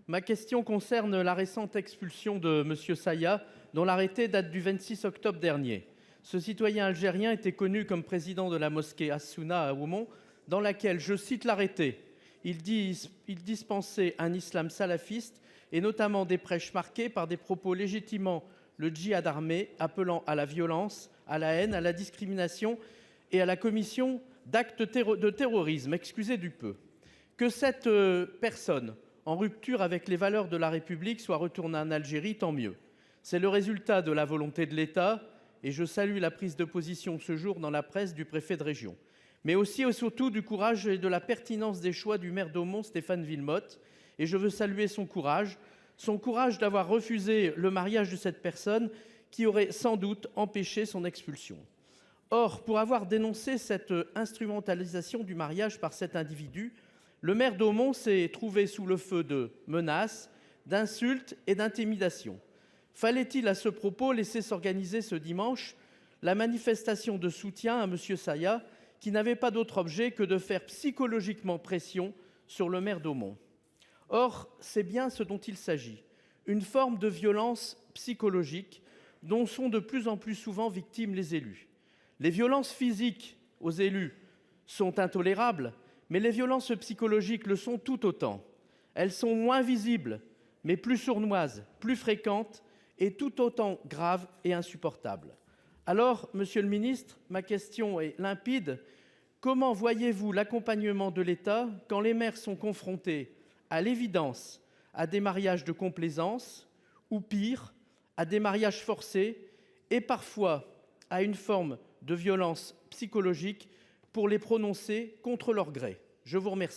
Ma question concerne la récente expulsion de M. Saïa, dont l'arrêté date du 26 octobre dernier. Ce citoyen algérien était connu comme président de la mosquée As-Souna à Oumont, dans laquelle, je cite l'arrêté, il dispensait un islam salafiste et notamment des prêches marqués par des propos légitimant le djihad armé, appelant à la violence, à la haine, à la discrimination et à la commission d'actes de terrorisme, excusez du peu. Que cette personne, en rupture avec les valeurs de la République, soit retournée en Algérie, tant mieux. C'est le résultat de la volonté de l'État, et je salue la prise de position ce jour dans la presse du préfet de région. Mais aussi et surtout du courage et de la pertinence des choix du maire d'Aumont, Stéphane Wilmotte, et je veux saluer son courage d'avoir refusé le mariage de cette personne qui aurait sans doute empêché son expulsion. Or, pour avoir dénoncé cette instrumentalisation du mariage par cet individu, le maire d'Aumont s'est trouvé sous le feu de menaces, d'insultes et d'intimidations. Fallait-il à ce propos laisser s'organiser ce dimanche la manifestation de soutien à M. Saïa, qui n'avait pas d'autre objet que de faire psychologiquement pression sur le maire d'Aumont? Or, c'est bien ce dont il s'agit, une forme de violence psychologique dont sont de plus en plus souvent victimes les élus. Les violences physiques aux élus sont intolérables, mais les violences psychologiques le sont tout autant. Elles sont moins visibles, mais plus sournoises, plus fréquentes et tout autant graves et insupportables. Alors, monsieur le ministre, ma question est limpide. Comment voyez-vous l'accompagnement de l'État quand les maires sont confrontés, à l'évidence, à des mariages de complaisance, ou pire, à des mariages forcés, et parfois à une forme de violence psychologique pour les prononcer contre leur gré? Je vous remercie.